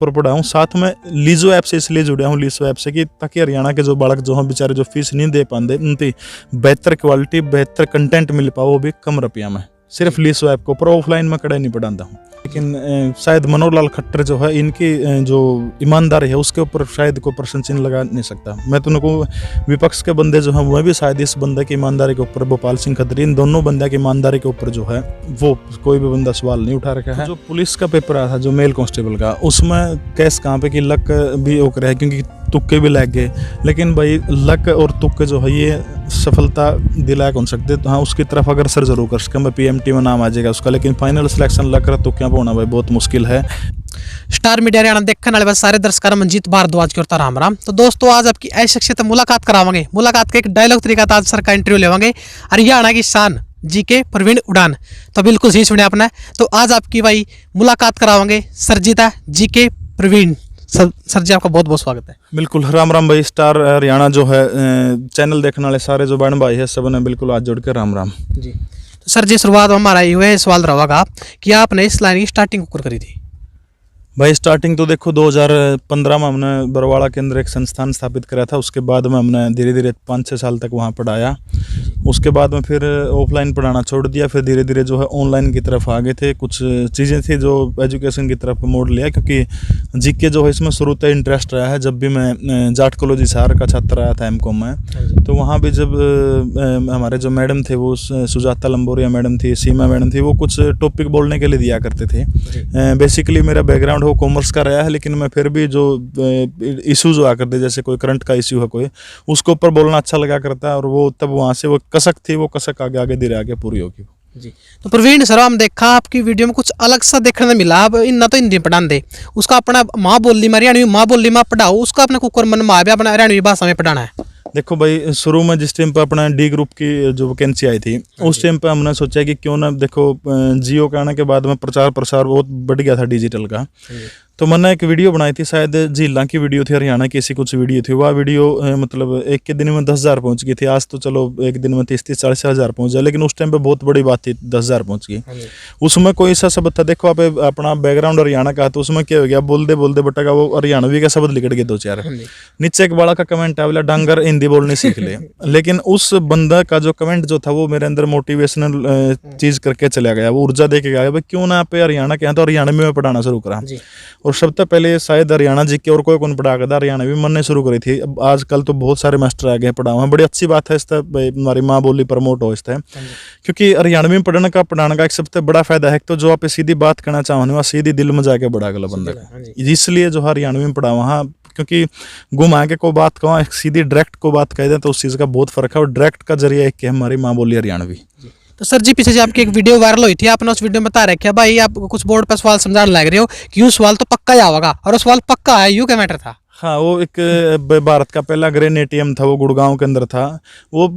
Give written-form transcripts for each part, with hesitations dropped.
पर पढ़ा हूँ। साथ में लीजो ऐप से इसलिए जुड़ा हूँ, लीजो ऐप से, कि ताकि हरियाणा के जो बालक जो हैं बेचारे जो फीस नहीं दे पाते उनकी बेहतर क्वालिटी बेहतर कंटेंट मिल पाओ, वो भी कम रुपया में। सिर्फ लीजो ऐप को पर ऑफलाइन में कड़ा नहीं पढ़ाता हूँ। लेकिन शायद मनोहर लाल खट्टर जो है इनकी जो ईमानदारी है उसके ऊपर शायद कोई प्रश्न चिन्ह लगा नहीं सकता। मैं तो उनको विपक्ष के बंदे जो हैं वह भी शायद इस बंदे की ईमानदारी के ऊपर, भोपाल सिंह खत्री, इन दोनों बंदे की ईमानदारी के ऊपर जो है वो कोई भी बंदा सवाल नहीं उठा रखा है। जो पुलिस का पेपर आया था जो मेल कांस्टेबल का, उसमें केस कहाँ पे कि लक भी ओक रहा है, क्योंकि तुक्के भी लग गए। लेकिन भाई लक और तुक्के जो है ये सफलता दिला कौन सकते, तो हाँ उसकी तरफ अग्रसर जरूर कर सकते। मैं PMT में नाम आ जाएगा उसका, लेकिन फाइनल सिलेक्शन लक रहा तुक्कियां होना भाई बहुत मुश्किल है। स्टार मीडिया हरियाणा देखने वाले बस सारे दर्शकों मंजीत भारद्वाज की ओर राम राम। तो दोस्तों आज आपकी ऐसी शख्सियत मुलाकात करावांगे, मुलाकात का एक डायलॉग तरीका था, आज सर का इंटरव्यू लेवांगे। हरियाणा की शान GK प्रवीण उड़ान, तो बिल्कुल सही सुने आपने। तो आज आपकी भाई मुलाकात करावांगे सर जी था GK प्रवीण। सर जी आपका बहुत बहुत स्वागत है। बिल्कुल राम राम भाई। स्टार हरियाणा जो है चैनल देखने वाले सारे जो बहन भाई है सब ने बिल्कुल हाथ जोड़ के राम राम जी। तो सर जी शुरुआत हमारा ये सवाल रहेगा कि आपने इस लाइन की स्टार्टिंग करी थी? भाई स्टार्टिंग तो देखो 2015 में हमने बरवाड़ा के अंदर एक संस्थान स्थापित करा था। उसके बाद में हमने धीरे धीरे 5-6 साल तक वहाँ पढ़ाया। उसके बाद में फिर ऑफलाइन पढ़ाना छोड़ दिया, फिर धीरे धीरे जो है ऑनलाइन की तरफ आ गए थे। कुछ चीज़ें थी जो एजुकेशन की तरफ मोड़ लिया, क्योंकि GK जो है इसमें शुरू से इंटरेस्ट रहा है। जब भी मैं जाट कॉलेज हिसार का छात्र आया था MCOM में, तो वहाँ भी जब हमारे जो मैडम थे वो सुजाता लंबोरिया मैडम थी, सीमा मैडम थी, वो कुछ टॉपिक बोलने के लिए दिया करते थे। बेसिकली मेरा बैकग्राउंड वो कॉमर्स का रहा है, लेकिन मैं फिर भी जो इशूज़ हुआ करते, जैसे कोई करंट का इशू है कोई, उसके ऊपर बोलना अच्छा लगा करता है। और वो तब वहाँ से वो कसक थी, वो कसक आगे आगे धीरे आगे पूरी होगी जी। तो प्रवीण सर हम देखा आपकी वीडियो में कुछ अलग सा देखने को मिला। अब इन्ना तो हिंदी पढ़ा दे, उसका अपना माँ बोली में हरियाणवी माँ बोली में पढ़ाओ, उसका अपने कुकर मन में भी अपना हरियाणवी भाषा में पढ़ाना है। देखो भाई शुरू में जिस टाइम पर अपना D ग्रुप की जो वैकेंसी आई थी उस टाइम पर हमने सोचा कि क्यों ना, देखो जियो के आने के बाद में प्रचार प्रसार बहुत बढ़ गया था डिजिटल का। तो मैंने एक वीडियो बनाई थी, शायद झीला की वीडियो थी, हरियाणा की ऐसी कुछ वीडियो थी। वह वीडियो मतलब एक के दिन में 10,000 पहुंच गई थी। आज तो चलो एक दिन में 30-40 हज़ार पहुंच जाए, लेकिन उस टाइम पे बहुत बड़ी बात थी 10,000 पहुंच गई। उसमें कोई ऐसा शब्द था, देखो आप अपना बैकग्राउंड हरियाणा का, तो उसमें क्या हो गया, बोलते बोलते बटका वो हरियाणवी का शब्द लिखट गए 2-4। नीचे एक बड़ा का कमेंट आया, बोला डांगर हिंदी बोलने सीख ले। लेकिन उस बंदा का जो कमेंट जो था वो मेरे अंदर मोटिवेशनल चीज करके चला गया, वो ऊर्जा दे के गया भाई क्यों ना आप हरियाणा के हैं तो हरियाणवी में पढ़ाना शुरू करा। और सबसे पहले शायद हरियाणा GK और कोई कौन पढ़ा कर हरियाणवी मन शुरू करी थी। अब आजकल तो बहुत सारे मास्टर आ गए पढ़ाओ हैं, बड़ी अच्छी बात है। इस तरह हमारी माँ बोली प्रमोट हो इस तरह, क्योंकि हरियाणवी में पढ़ने का एक सबसे बड़ा फायदा है, तो जो आप सीधी बात करना चाहो वहाँ सीधी दिल में जाके बढ़ा गला बंदा, इसलिए जो हरियाणवी में पढ़ाओ। हाँ, क्योंकि घुमा के को बात कहो सीधी डायरेक्ट को बात कह दें तो उस चीज़ का बहुत फर्क है। और डायरेक्ट का जरिया एक कि हमारी माँ बोली हरियाणवी। तो सर जी पीछे से आपकी एक वीडियो वायरल हुई थी, आपने उस वीडियो में बता रखा भाई आप कुछ बोर्ड पर सवाल समझाने लग रहे हो कि यूँ सवाल तो पक्का ही आवेगा, और वो सवाल पक्का है, यूँ क्या मैटर था? हाँ, वो एक भारत का पहला ग्रेन ATM था, वो गुड़गांव के अंदर था। वो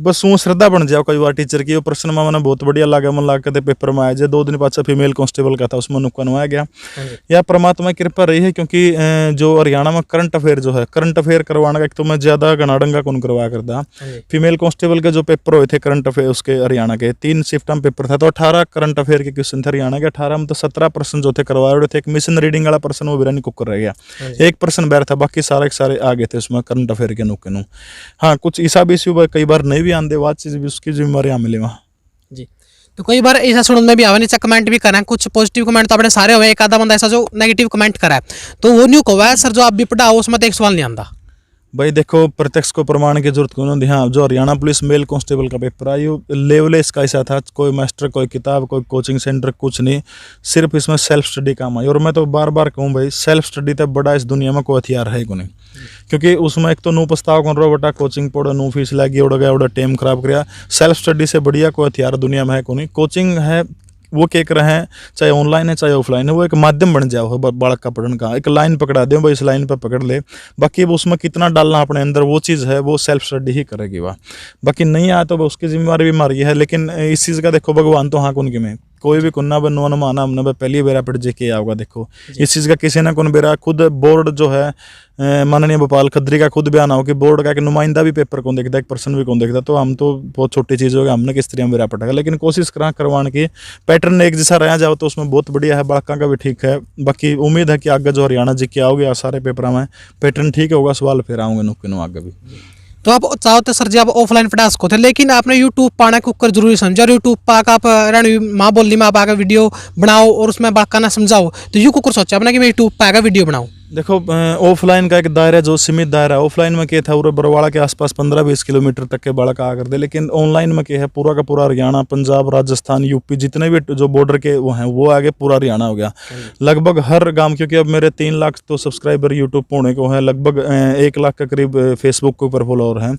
बस वो श्रद्धा बन जाओ कई बार टीचर की। वो प्रश्न में मैंने बहुत बढ़िया लगा, मन लगा के पेपर में आया जाए 2 दिन पाछा फीमेल कांस्टेबल का था, उसमें नुक्कन हुआ गया। या परमात्मा की कृपा रही है, क्योंकि जो हरियाणा में करंट अफेयर जो है, करंट अफेयर करवाने का एक तो मैं ज्यादा गनाडंगा कौन करवा करता। फीमेल कांस्टेबल के जो पेपर हुए थे करंट अफेयर उसके हरियाणा के 3 शिफ्ट में पेपर था, तो 18 करंट अफेयर के क्वेश्चन थे हरियाणा के। 18 में तो 17 प्रश्न जो थे करवाए रहे थे। एक मिशन रीडिंग वाला प्रश्न वो बिरानी कुकर रह गया, एक प्रश्न बैर था, बाकी सारे आ गए थे उसमें करंट अफेयर के नुक्के नु। हाँ, कुछ ईसा भी कई बार नहीं भी आंदे, बात चीज भी उसकी जिम्मेवारी मिले वहाँ जी। तो कई बार ऐसा सुनने में भी आवा, नीचे कमेंट भी करा, कुछ पॉजिटिव कमेंट तो अपने सारे हुए, एक आधा बंदा ऐसा जो नेगेटिव कमेंट करा है, तो वो न्यू कहा है सर जो आप भी पढ़ाओ उसमें तो एक सवाल नहीं आता। भाई देखो प्रत्यक्ष को प्रमाण की जरूरत क्यों नहीं। हाँ, जो हरियाणा पुलिस मेल कांस्टेबल का पेपर आया लेवल इसका ऐसा था, कोई मास्टर कोई किताब कोई कोचिंग सेंटर कुछ नहीं, सिर्फ इसमें सेल्फ स्टडी काम आई। और मैं तो बार बार कहूँ भाई सेल्फ स्टडी तक बड़ा इस दुनिया में कोई हथियार है को नहीं, क्योंकि उसमें एक तो नू पछताव कर रहा बटा कोचिंग पढ़ो नू फीस लगी उड़ गया उड़ा टाइम खराब किया। सेल्फ स्टडी से बढ़िया कोई हथियार दुनिया में है को नहीं। कोचिंग है वो क्या कर रहे हैं, चाहे ऑनलाइन है चाहे ऑफलाइन है, वो एक माध्यम बन जाओ बालक का पढ़ने का। एक लाइन पकड़ा दो भाई, इस लाइन पर पकड़ ले, बाकी उसमें कितना डालना अपने अंदर वो चीज़ है वो सेल्फ स्टडी ही करेगी वह। बाकी नहीं आया तो उसकी जिम्मेवारी भी हमारी है। लेकिन इस चीज़ का देखो भगवान तो हाँ कौन की में कोई भी कुन्ना बनवा न माना हमने पहली बेरा पढ़ जे के आओगा। देखो इस चीज़ का किसी ना कोई बेरा खुद बोर्ड जो है माननीय भोपाल खद्री का खुद बयान हो कि बोर्ड का एक नुमाइंदा भी पेपर कौन देखता, एक पर्सन भी कौन देखता। तो हम तो बहुत छोटी चीज़ होगी, हमने किस तरह बेरा पटेगा, लेकिन कोशिश करा करवाने की पैटर्न एक जैसा रहा जाओ तो उसमें बहुत बढ़िया है। बालका का भी ठीक है। बाकी उम्मीद है कि आगे जो हरियाणा जी के आओगे सारे पेपर में पैटर्न ठीक होगा, सवाल फिर आऊँगे नुक्के आगे भी। तो आप चाहो तो सर जी आप ऑफलाइन पढ़ा सको थे, लेकिन आपने यूट्यूब पाना कुकर जरूरी समझा। और यूट्यूब पाक आप रण माँ बोली में आप आकर वीडियो बनाओ और उसमें बाका ना समझाओ, तो यू कुकर सोचा अपना कि मैं यूट्यूब पर आकर वीडियो बनाऊँ। देखो ऑफलाइन का एक दायरा जो सीमित दायरा, ऑफलाइन में क्या था पूरे बरवाड़ा के आसपास 15-20 किलोमीटर तक के बालक आ कर दे, लेकिन ऑनलाइन में क्या है पूरा का पूरा हरियाणा, पंजाब, राजस्थान, यूपी जितने भी जो बॉर्डर के वो हैं वो आगे पूरा हरियाणा हो गया लगभग हर गांव। क्योंकि अब मेरे 3 लाख तो सब्सक्राइबर यूट्यूब होने को है, लगभग 1 लाख के करीब फेसबुक के ऊपर फॉलोअर हैं।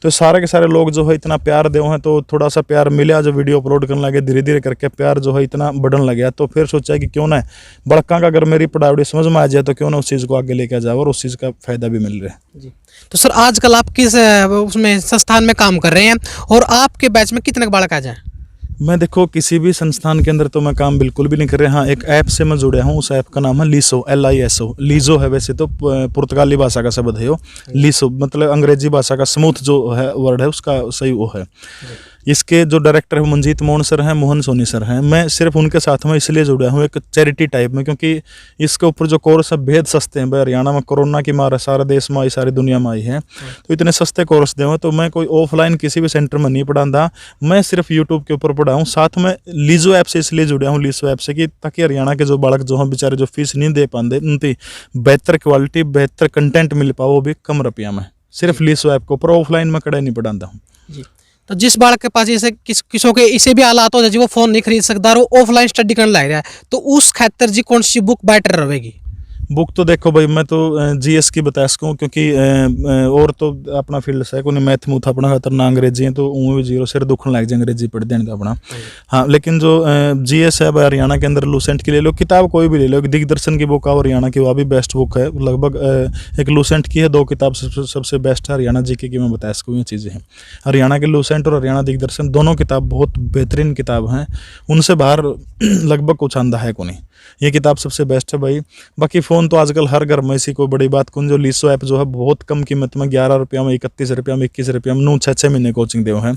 तो सारे के सारे लोग जो है इतना प्यार दे हैं, तो थोड़ा सा प्यार मिला, जो वीडियो अपलोड करने लगे धीरे धीरे करके प्यार जो है इतना बढ़ने लगा। तो फिर सोचा कि क्यों ना बड़का का अगर मेरी पढ़ाई समझ में आ जाए तो क्यों ना उस चीज़ को आगे लेकर जाओ, और उस चीज़ का फायदा भी मिल रहा है जी। तो सर आजकल आप किस उसमें संस्थान में काम कर रहे हैं और आपके बैच में कितने बालक आ जाए? मैं देखो किसी भी संस्थान के अंदर तो मैं काम बिल्कुल भी नहीं कर रहा। हाँ, एक ऐप से मैं जुड़ा हूँ, उस ऐप का नाम है लीसो, LISO। लीजो है वैसे तो पुर्तगाली भाषा का शब्द है वो। लीसो मतलब अंग्रेजी भाषा का स्मूथ जो है वर्ड है उसका सही वो है। इसके जो डायरेक्टर है मंजीत मोहन सर हैं, मोहन सोनी सर हैं। मैं सिर्फ उनके साथ में इसलिए जुड़ा हूँ एक चैरिटी टाइप में, क्योंकि इसके ऊपर जो कोर्स है बेहद सस्ते हैं। भाई हरियाणा में कोरोना की मार है, सारे देश में आई, सारी दुनिया में आई है, तो इतने सस्ते कोर्स दे हुए। तो मैं कोई ऑफलाइन किसी भी सेंटर में नहीं पढ़ाता, मैं सिर्फ यूट्यूब के ऊपर पढ़ाऊँ। साथ में लीजो ऐप से इसलिए जुड़ा हूँ, लीजो ऐप से, कि ताकि हरियाणा के जो बालक जो हैं बेचारे जो फीस नहीं दे पाते उनकी बेहतर क्वालिटी बेहतर कंटेंट मिल पाओ, वो भी कम रुपया में। सिर्फ लीजो ऐप के ऊपर ऑफलाइन में कड़ा नहीं पढ़ाता हूँ जी। तो जिस बालक के पास जैसे किसों के इसे भी हालात हो जाए जी वो फोन नहीं खरीद सकता और वो ऑफलाइन स्टडी करने लग रहा है, तो उस खातर जी कौन सी बुक बेटर रहेगी? बुक तो देखो भाई मैं तो GS की बता सकूँ, क्योंकि और तो अपना फील्ड से कोई मैथ मूथ अपना खातर ना अंग्रेजी है, तो वो भी जीरो सिर दुखने लग जाए अंग्रेजी पढ़ देने तो अपना। हाँ, लेकिन जो GS है हरियाणा के अंदर लूसेंट की ले लो, किताब कोई भी ले लो, दिग्दर्शन की बुक है हरियाणा की, वो भी बेस्ट बुक है। लगभग एक लूसेंट की है, 2 किताब सबसे बेस्ट है हरियाणा GK की मैं बता सकूँ। ये चीज़ें हैं हरियाणा के लूसेंट और हरियाणा दिग्दर्शन, दोनों किताब बहुत बेहतरीन किताब हैं, उनसे बाहर लगभग कुछ आंदा है को नहीं। ये किताब सबसे बेस्ट है भाई। बाकी फ़ोन तो आजकल हर घर में, इसी को बड़ी बात कौन, जो लीसो ऐप जो है बहुत कम कीमत में 11 रुपया में, 31 रुपया में, 21 रुपया में 9-6 महीने कोचिंग दे हैं।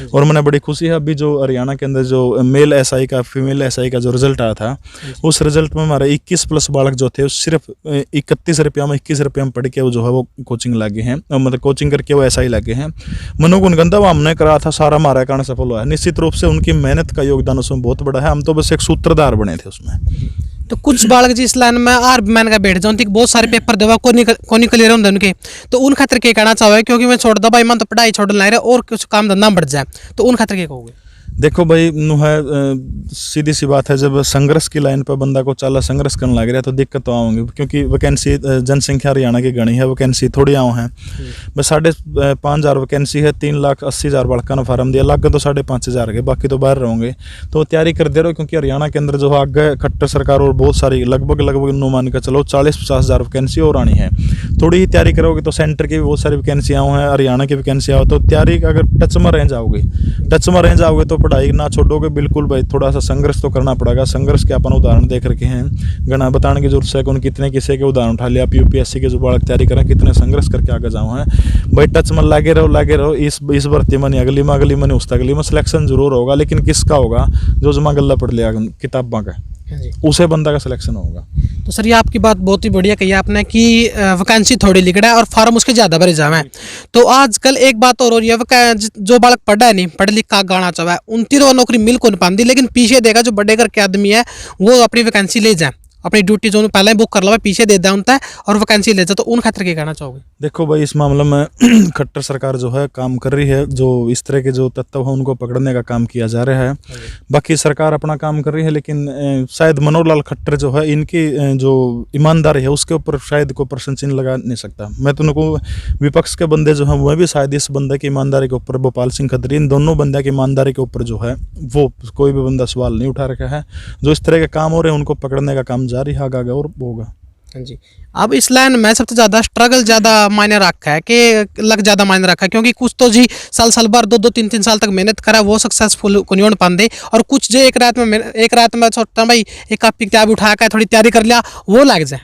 और मैंने बड़ी खुशी है अभी जो हरियाणा के अंदर जो मेल SI का फीमेल SI का जो रिजल्ट आया था, उस रिजल्ट में हमारे 21+ बालक जो थे सिर्फ 31 रुपया में 21 रुपया में पढ़ के वो जो है वो कोचिंग लागे हैं, मतलब कोचिंग करके वो SI लागे हैं। मनोगुण गंदा वो हमने करा था, सारा हमारा कारण सफल हुआ है। निश्चित रूप से उनकी मेहनत का योगदान उसमें बहुत बड़ा है, हम तो बस एक सूत्रधार बने थे उसमें। तो कुछ बालक जी इस लाइन में आर्मी मैन का बैठ जाऊँ बहुत सारे पेपर देवा को नहीं क्लियर होंगे उनके, तो उन खातर क्या कहना चाहो? क्योंकि मैं छोड़ दो भाई मन तो पढ़ाई छोड़ ला रहे और कुछ काम धंधा बढ़ जाए, तो उन खातर क्या कहोगे? देखो भाई नु है सीधी सी बात है, जब संघर्ष की लाइन पर बंदा को चाला संघर्ष करने लग रहा है तो दिक्कत तो आऊँगी, क्योंकि वैकेंसी जनसंख्या हरियाणा की गणी है, वैकेंसी थोड़ी आऊँ हैं। बस 5,500 वैकेंसी है, 3,80,000 बड़का ने फार्म दिया, लग तो 5,500 के, बाकी तो बाहर रहोगे। तो तैयारी कर दे रहे हो, क्योंकि हरियाणा के अंदर जो आगे खट्टर सरकार और बहुत सारी लगभग नो मान के चलो 40-50,000 वैकेंसी और आनी है। थोड़ी ही तैयारी करोगे तो सेंटर की भी बहुत सारी वैकेंसी आऊँ हैं, हरियाणा की वैकेंसी आओ, तो तैयारी अगर टच में रह जाओगे तो पढ़ाई ना छोड़ोगे बिल्कुल भाई। थोड़ा सा संघर्ष तो करना पड़ेगा। संघर्ष के अपन उदाहरण देख रखे हैं, गणा बताने की जरूरत है कि उन कितने किसी के उदाहरण उठा लिया। आप UPSC के जो बालक तैयारी करें कितने संघर्ष करके आगे जाओ हैं भाई। टच में लागे रहो। इस भर्ती में नहीं, अगली में नहीं, उस अगली में सिलेक्शन जरूर होगा, लेकिन किसका होगा? जो जमा गल्ला पढ़ लिया किताबों का, उसे बंदा का सिलेक्शन होगा। तो सर ये आपकी बात बहुत ही बढ़िया कही आपने कि वैकेंसी थोड़ी लिख रहा है और फार्म उसके ज़्यादा भरे जाए। तो आजकल एक बात और हो रही है, जो बालक पढ़ा है नहीं, पढ़ लिख का गाना चाहे उनकी तो नौकरी मिल को नहीं पाती, लेकिन पीछे देगा जो बड़े घर के आदमी है वो अपनी वैकेंसी ले जाए, अपनी ड्यूटी जो पहले बुक कर लो पीछे दे दिया उनता है और वैकेंसी ले जाए, तो उन खातर क्या कहना चाहोगे? देखो भाई इस मामले में खट्टर सरकार जो है काम कर रही है, जो इस तरह के जो तत्व है उनको पकड़ने का काम किया जा रहा है। बाकी सरकार अपना काम कर रही है, लेकिन शायद मनोहर लाल खट्टर जो है इनकी जो ईमानदारी है उसके ऊपर शायद कोई प्रश्न चिन्ह लगा नहीं सकता। मैं तो उनको विपक्ष के बंदे जो हैं वह भी शायद इस बंदे की ईमानदारी के ऊपर, भोपाल सिंह खत्री, इन दोनों बंदे की ईमानदारी के ऊपर जो है वो कोई भी बंदा सवाल नहीं उठा रखा है। जो इस तरह के काम हो रहे हैं उनको पकड़ने का काम जारी है, आगे और होगा। हाँ जी। अब इस लाइन में सबसे ज़्यादा स्ट्रगल ज़्यादा मायने रखा है कि लक ज़्यादा मायने रखा है, क्योंकि कुछ तो जी साल भर 2-2 3-3 साल तक मेहनत करा वो सक्सेसफुल को नहीं होने पाते, और कुछ जो एक रात में सोचता भाई एक कॉपी किताब उठा कर थोड़ी तैयारी कर लिया वो लग जाए।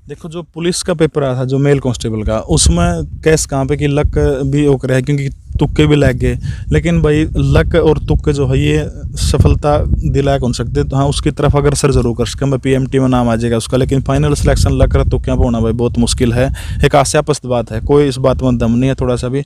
देखो जो पुलिस का पेपर आया था जो मेल कांस्टेबल का, उसमें केस कहाँ पे कि लक भी ओकर है, क्योंकि तुक्के भी लग गए। लेकिन भाई लक और तुक्के जो है ये सफलता दिला कौन सकते, तो हाँ उसकी तरफ अग्रसर जरूर कर सकें भाई, PMT में नाम आ जाएगा उसका। लेकिन फाइनल सिलेक्शन लक और तुक्के पे होना भाई बहुत मुश्किल है, एक आशापस्त बात है। कोई इस बात में दम नहीं है, थोड़ा सा भी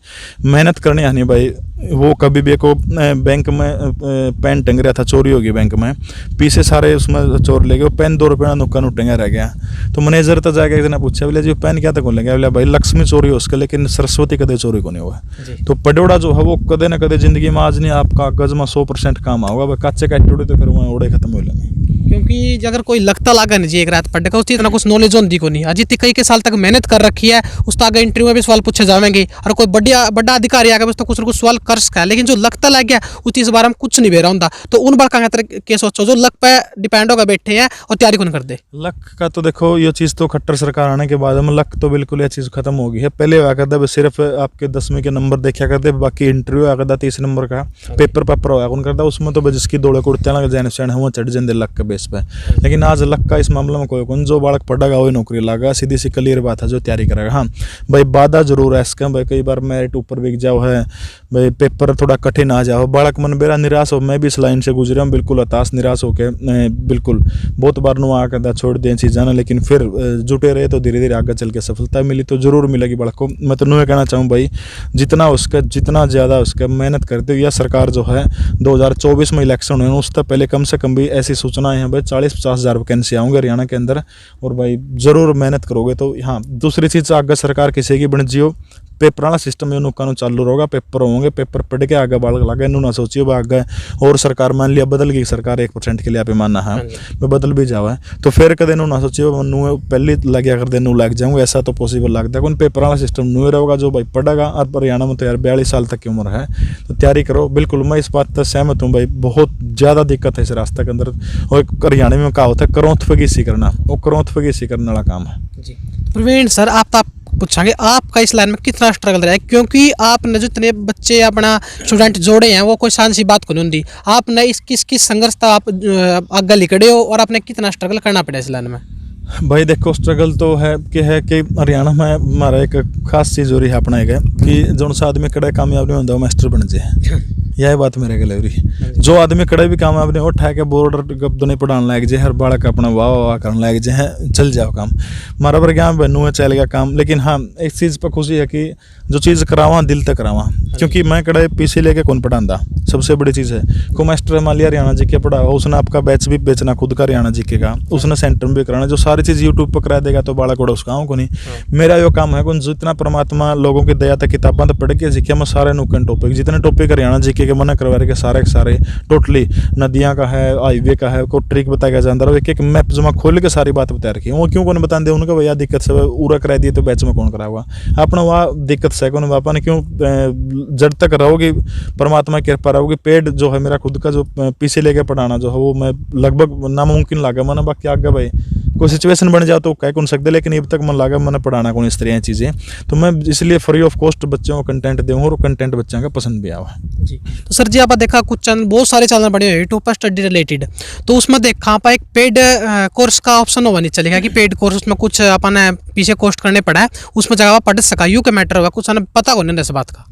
मेहनत करनी है नहीं भाई। वो कभी भी को बैंक में पेन टंग रहा था, चोरी होगी बैंक में, पीछे सारे उसमें चोर ले गए, वो पेन 2 रुपये नुक्का नुटेंगा रह गया। तो मैनेजर तो जाके एक दिन पूछा, बोले जी पेन क्या तक ले गया, बोले भाई लक्ष्मी चोरी हो उसका, लेकिन सरस्वती कदे चोरी को नहीं हुआ। तो पडोड़ा जो है वो कदे न कदे जिंदगी में आज नहीं आपका कागज में 100% काम आऊगा भाई, कच्चे का टूटे तो फिर वहाँ ओड़े खत्म हो लेंगे। क्योंकि अगर कोई लगता लागा नहीं जी एक रात पढ़ने का, उसकी इतना कुछ नॉलेज होती को नहीं, अजी कई के साल तक मेहनत कर रखी है, उस तो आगे इंटरव्यू में भी सवाल पूछे जाएंगे, और कोई बड़ा अधिकारी आगे बस तो कुछ न कुछ सवाल कर सका है। लेकिन जो लगता लग गया उस चीज़ बारे में कुछ नहीं बेरा होता, तो उन बार कहाँ के सोचो जो लक पे डिपेंड होगा बैठे हैं और तैयारी कौन कर दे। लक का तो देखो ये चीज़ तो खट्टर सरकार आने के बाद में लक तो बिल्कुल ये चीज़ खत्म हो गई है। पहले हुआ करता है सिर्फ आपके 10वीं के नंबर देखा करते, बाकी इंटरव्यू आ करता 30 नंबर का पेपर हुआ कौन करता, उसमें तो जिसकी दौड़े कुर्तियाँ लग जाने से हुआ चढ़ जाते लक के बेस पे। लेकिन आज लक का इस मामले में कोई कौन, जो बालक पढ़ेगा वही नौकरी लगा, सीधी सी क्लियर बात है, जो तैयारी करेगा। हाँ भाई बाधा जरूर है इसका भाई, कई बार मेरिट ऊपर बिक जाओ है भाई, पेपर थोड़ा कठिन आ जाओ, बालक मन बेरा निराश हो। मैं भी इस लाइन से गुजरा हूँ, बिल्कुल हताश निराश होकर बिल्कुल बहुत बार नु आकर छोड़ दें चीज़ें ना, लेकिन फिर जुटे रहे तो धीरे धीरे आगे चल के सफलता मिली तो जरूर मिलेगी बालक को। मैं तो नुए कहना चाहूँ भाई जितना उसका जितना ज़्यादा उसका मेहनत करते हो, या सरकार जो है 2024 में इलेक्शन हुए उससे पहले कम से कम भी ऐसी सूचनाएं हैं भाई 40-50 हज़ार वैकेंसी आऊँगे हरियाणा के अंदर, और भाई ज़रूर मेहनत करोगे तो। हाँ दूसरी चीज़ आगे सरकार किसी की बन जियो, पेपर वाला सिस्टम नुकानू चालू रहेगा, पेपर होंगे, पेपर पढ़ के आगे बालक लगे ना सोचिए आगे और सरकार मान लिया बदल गई सरकार 1% के लिए आप मानना है बदल भी जावा तो फिर कदे ना सोचिए पहले लग गया कर दे लग जाऊँगा, ऐसा तो पॉसिबल लगता है। कौन पेपर वाला सिस्टम नहीं रहेगा, जो भाई पढ़ेगा। और हरियाणा में तो यार 42 साल तक की उम्र है, तो तैयारी करो। बिल्कुल मैं इस बात से सहमत हूँ भाई, बहुत ज़्यादा दिक्कत है इस रास्ते के अंदर। और हरियाणा में क्या होता है करौंथ फगीसी करना, वो करौंथ फगीसी करने वाला काम है जी। प्रवीण सर आप पूछांगे आपका इस लाइन में कितना स्ट्रगल रहा है, क्योंकि आपने जो इतने बच्चे अपना स्टूडेंट जोड़े हैं वो कोई शान सी बात को नहीं होती, आपने इस किस संघर्ष था आप आगे लिखड़े हो, और आपने कितना स्ट्रगल करना पड़ा इस लाइन में। भाई देखो स्ट्रगल तो है कि हरियाणा में हमारा एक खास चीज़ हो रही है अपना एक है कि जो सा आदमी कड़े कामयाब नहीं होता वो मास्टर बन जाए, यह बात मेरे के लिए। जो आदमी कड़े भी कामयाब नहीं उठा के बोर्डर गब्दो नहीं पढ़ाने लायक जे, हर बालक अपना वाह करने लायक जे है, चल जाओ काम मारा पर क्या बनू है चल गया काम। लेकिन हाँ एक चीज़ पर खुशी है कि जो चीज़ करावा दिल तक करावा, क्योंकि मैं कड़े पीछे लेके कौन पढ़ाता, सबसे बड़ी चीज़ है। को मास्टर मान लिया हरियाणा जी के पढ़ाओ, उसने आपका बैच भी बेचना खुद का हरियाणा जी के का, उसने सेंटर में भी कराना, जो सारी चीज़ यूट्यूब पर करा देगा तो बालक उड़ा उसका को नहीं। मेरा यो काम है कौन जितना परमात्मा लोगों की दया तक किताबा तो पढ़ के जीके मैं सारे नुकन टॉपिक जितने टॉपिक हरियाणा जी के मना करवा के सारे टोटली नदियाँ का है, हाईवे का है, को ट्रिक बताया जाता है, एक मैप जो मैं खोल के सारी बात बता रखी है। वो क्यों कौन बता दे उनका भैया दिक्कत से पूरा करा दिए तो बैच में कौन कराऊगा अपना वहाँ दिक्कत से कौन वापा ने क्यों जब तक रहोगी परमात्मा की कृपा रहोगी। पेड़ जो है मेरा खुद का जो पीछे लेके पढ़ाना जो है वो मैं लगभग नामुमकिन लागा मैंने, बाकी आगे भाई कोई सिचुएशन बन जाओ तो कह कौन सकते, लेकिन अब तक मन लगा मैंने पढ़ाना कौन इस तरह चीज़ें, तो मैं इसलिए फ्री ऑफ कॉस्ट बच्चों को कंटेंट दूँ और कंटेंट बच्चों का पसंद भी आवा जी। तो सर जी आप देखा कुछ बहुत सारे चैनल बने हुए यूट्यूब पर स्टडी रिलेटेड, तो उसमें देखा आप एक पेड कोर्स का ऑप्शन होगा नहीं चलेगा कि पेड कोर्स उसमें कुछ अपन पीछे कोस्ट करने पड़ा है, उसमें जगह पढ़ सका यू के मैटर होगा कुछ पता को नहीं इस बात का।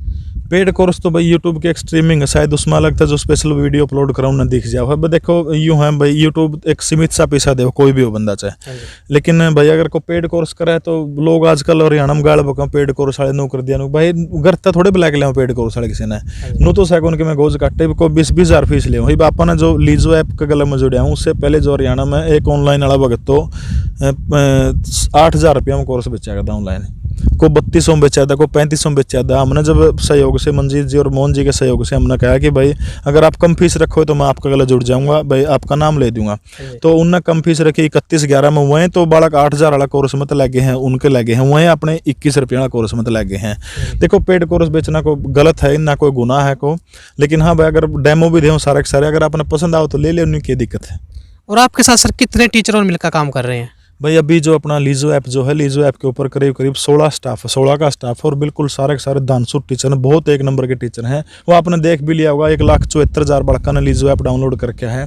पेड कोर्स तो भाई यूट्यूब के एक स्ट्रीमिंग है, शायद उसमें अलग था जो स्पेशल वीडियो अपलोड कराऊँ ना दिख जाओ। भाई देखो यूँ है भाई यूट्यूब एक सीमित सा पैसा दे कोई भी हो बंदा चाहे, लेकिन भाई अगर को पेड कोर्स करा है तो लोग आजकल हरियाणा में गाड़ बका पेड कोर्स वाले नो कर दिया भाई घर तक थोड़े बुला के लिया पेड कोर्स वाले किसी ने नो तो सैकंड के मैं गोज काटे को 20-20 हज़ार फीस लिया भाई बापा ने जो लीजो ऐप के गले में जुड़िया हूँ। उससे पहले जो हरियाणा में एक ऑनलाइन वाला भगत तो 8,000 रुपया में कोर्स बेचा गया था ऑनलाइन, को 3200 में बेचा था, को 3500 में बेचा था। हमने जब सहयोग से मंजीत जी और मोहन जी के सहयोग से हमने कहा कि भाई अगर आप कम फीस रखो तो मैं आपका गला जुड़ जाऊंगा, भाई आपका नाम ले दूंगा। तो उनने कम फीस रखी 31,11 में, वहीं तो बालक 8,000 वाला कोर्स में लगे हैं, उनके लगे हैं, वहीं अपने 21 रुपये वाला कोर्स में लगे हैं। देखो पेड कोर्स बेचना को गलत है ना, कोई गुनाह है को, लेकिन हाँ भाई अगर डेमो भी दे सारे अगर आपने पसंद आओ तो ले ले, उन्हें क्या दिक्कत है। और आपके साथ सर कितने टीचरों मिलकर काम कर रहे हैं? भाई अभी जो अपना लीजो ऐप जो है, लीजो ऐप के ऊपर करीब करीब 16 का स्टाफ है और बिल्कुल सारे के सारे दानशूर टीचर हैं, बहुत एक नंबर के टीचर हैं। वो आपने देख भी लिया होगा, 1,74,000 बालका ने लीजो ऐप डाउनलोड करके है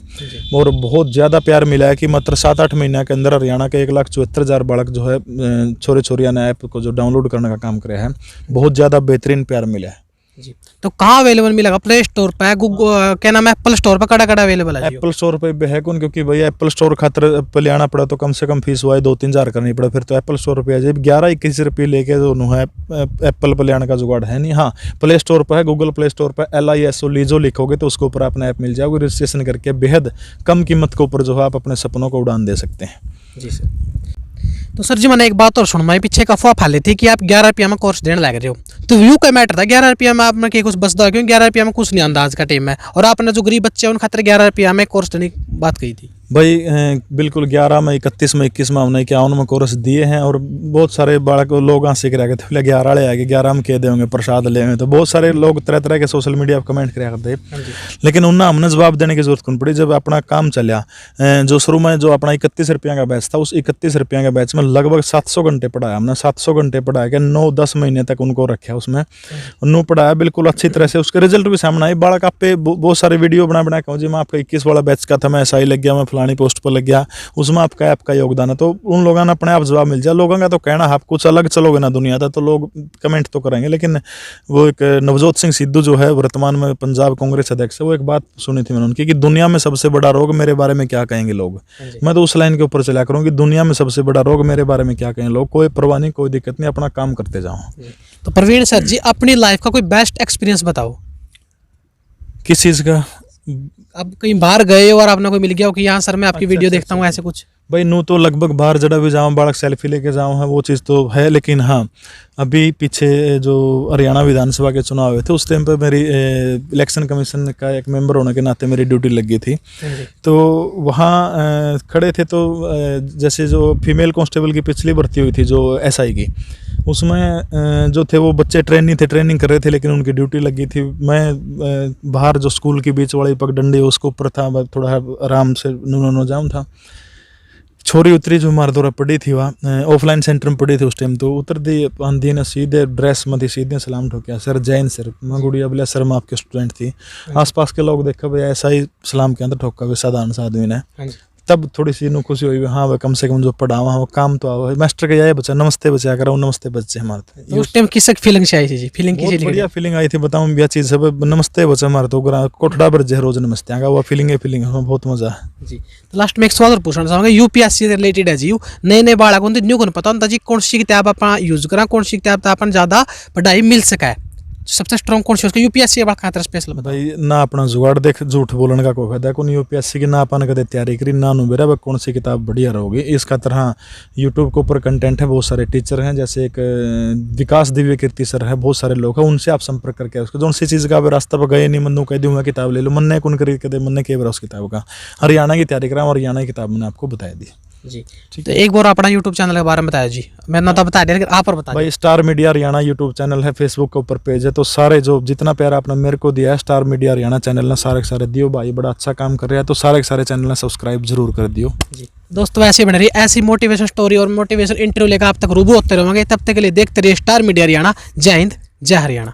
और बहुत ज़्यादा प्यार मिला है कि मात्र 7-8 महीने के अंदर हरियाणा के 1,74,000 बालक जो है छोरे छोरिया ने ऐप को जो डाउनलोड करने का काम करे हैं, बहुत ज़्यादा बेहतरीन प्यार मिला है जी। तो कहाँ अवेलेबल मिलेगा? प्ले स्टोर पे, गूगल क्या नाम है, एप्पल स्टोर पे कड़ा कड़ा अवेलेबल है? एप्पल स्टोर पे भी है कौन, क्योंकि भैया एप्पल स्टोर खातर पे ले आना पड़ा तो कम से कम फीस हुआ है 2-3 हज़ार करनी पड़ा, फिर तो एप्पल स्टोर पे आ जाए। 11-21 रुपये लेके जो है एप्पल पे ले आने का जुगाड़ है नहीं। हाँ, प्ले स्टोर पर है, गूगल प्ले स्टोर पर LISO लीजो लिखोगे तो उसके ऊपर अपना ऐप मिल जाएगा। रजिस्ट्रेशन करके बेहद कम कीमत के ऊपर जो है आप अपने सपनों को उड़ान दे सकते हैं। जी सर। तो सर जी मैंने एक बात और सुन, मैं पीछे एक अफवाह फैली थी कि आप 11 रुपया में कोर्स देने लग रहे हो, तो व्यू का मैटर था 11 रुपया में आपने कुछ बसदा, क्योंकि 11 रुपया में कुछ नहीं आंदा आज का टाइम में, और आपने जो गरीब बच्चे हैं उन खातिर 11 रुपया में कोर्स देने की बात कही थी। भाई बिल्कुल 11 में 31 में 21 में हमने 51 में कोर्स दिए हैं और बहुत सारे बालक लोग सीख रहे थे, 11 वाले आगे 11 में कह देंगे प्रसाद लेंगे, तो बहुत सारे लोग तरह तरह के सोशल मीडिया पर कमेंट कराया करते, लेकिन उन्हें हमने जवाब देने की जरूरत कौन पड़ी। जब अपना काम चलिया, जो शुरू में जो अपना 31 रुपया का बैच था, उस 31 रुपया के बैच में लगभग 700 घंटे पढ़ाया हमने। 700 घंटे पढ़ा के 9-10 महीने तक उनको रखा उसमें, नू पढ़ाया बिल्कुल अच्छी तरह से। उसके रिजल्ट भी सामने आए। बालक आप पे बहुत सारे वीडियो बना कहूँ जी मैं आपका 21 वाला बैच का था, मैं ऐसा ही लग गया, मैं फलानी पोस्ट पर लग गया, उसमें आपका योगदान है। तो उन लोगों ने अपने आप जवाब मिल जाए। लोगों का तो कहना आप कुछ अलग चलोगे ना दुनिया था, तो लोग कमेंट तो करेंगे, लेकिन वो एक नवजोत सिंह सिद्धू जो है वर्तमान में पंजाब कांग्रेस अध्यक्ष है, वो एक बात सुनी थी मैंने उनकी कि दुनिया में सबसे बड़ा रोग मेरे बारे में क्या कहेंगे लोग। मैं तो उस लाइन के ऊपर चला करूँ कि दुनिया में सबसे बड़ा रोग मेरे बारे में क्या कहेंगे लोग। कोई परवाह नहीं, कोई दिक्कत नहीं, अपना काम करते जाओ। तो प्रवीण सर जी अपनी लाइफ का कोई बेस्ट एक्सपीरियंस बताओ। किस चीज़ का? अब कहीं बाहर गए और आपने कोई मिल गया हो कि यहाँ सर मैं आपकी वीडियो देखता हूँ, ऐसे कुछ? भाई नू तो लगभग बाहर जड़ा भी जाऊँ, बालक सेल्फी लेके जाऊँ है, वो चीज़ तो है। लेकिन हाँ, अभी पीछे जो हरियाणा विधानसभा के चुनाव हुए थे, उस टाइम पे मेरी इलेक्शन कमीशन का एक मेंबर होने के नाते मेरी ड्यूटी लगी थी। तो वहाँ खड़े थे, तो जैसे जो फीमेल कांस्टेबल की पिछली भर्ती हुई थी जो SI की, उसमें जो थे वो बच्चे ट्रेनिंग कर रहे थे, लेकिन उनकी ड्यूटी लगी थी। मैं बाहर जो स्कूल की बीच वाली पगडंडी उसके ऊपर था, थोड़ा आराम से नूनो जाऊँ था। छोरी उतरी जो हमारे दौरा पड़ी थी, वहाँ ऑफलाइन सेंटर में पड़ी थी उस टाइम, तो उतर दी आंधी ने सीधे ड्रेस में थी, सीधे सलाम ठोकिया, सर जैन सर। मैं गुड़िया बोलिया सर मैं आपके स्टूडेंट थी। आसपास के लोग देखा भाई ऐसा ही सलाम के अंदर ठोका भाई साधारण सा आदमी ने। तब थोड़ी सी खुशी हुई, हाँ भाई कम से कम जो पढ़ावा वो काम तो आओ। मास्टर के जाए बच्चा नमस्ते बच्चा करा, नमस्ते बच्चे हमारे। तो उस टाइम किस फीलिंग से आई थी जी? फीलिंग बहुत बढ़िया फीलिंग आई थी, बताऊँ यह चीज़ है, नमस्ते बच्चा हमारे तो कोठड़ा पर जे रोज नमस्ते आगा, वो फीलिंग बहुत मजा है जी। तो लास्ट में एक सवाल और पूछना चाहूँगा, UPSC से रिलेटेड है जी। नए बालक होते न्यू को पता होता जी कौन सी किताब आप यूज करा, कौन सी किताब अपन ज़्यादा पढ़ाई मिल सका है, सबसे स्ट्रॉन्ग कौन सी उसका UPSC खातर स्पेशल भाई ना अपना जुगाड़ देख, झूठ बोलने का कोई फायदा कौन। UPSC की ना अपन कदे तैयारी करी ना बेरा कौन सी किताब बढ़िया रहोगी इस खातर। हाँ, यूट्यूब के ऊपर कंटेंट है, बहुत सारे टीचर हैं, जैसे एक विकास दिव्य कीर्ति सर है, बहुत सारे लोग हैं, उनसे आप संपर्क करके उसको जो सी चीज़ का रास्ता पर गए नहीं मनु कह दूँगा किताब ले लो, मन ने कौन करी कदे मन ने कई बार उस किताब का हरियाणा की तैयारी करा, हरियाणा की किताब मैंने आपको बताया दी जी। तो एक बार अपना YouTube चैनल के बारे में बताया जी। मैं ना तो बता दिया, लेकिन आप और बता भाई। Star media Haryana YouTube channel है, फेसबुक के ऊपर पेज है, तो सारे जो जितना प्यार आपने मेरे को दिया है स्टार मीडिया हरियाणा चैनल ने सारे के सारे दियो भाई, बड़ा अच्छा काम कर रहा है, तो सारे के सारे चैनल ने सब्सक्राइब जरूर कर दियो जी। दोस्तों ऐसे बन रही ऐसी मोटिवेशन स्टोरी और मोटिवेशन इंटरव्यू लेकर आप तक रूबरू होते रहेंगे। तब तक के लिए देखते रहिए स्टार मीडिया हरियाणा। जय हिंद, जय हरियाणा।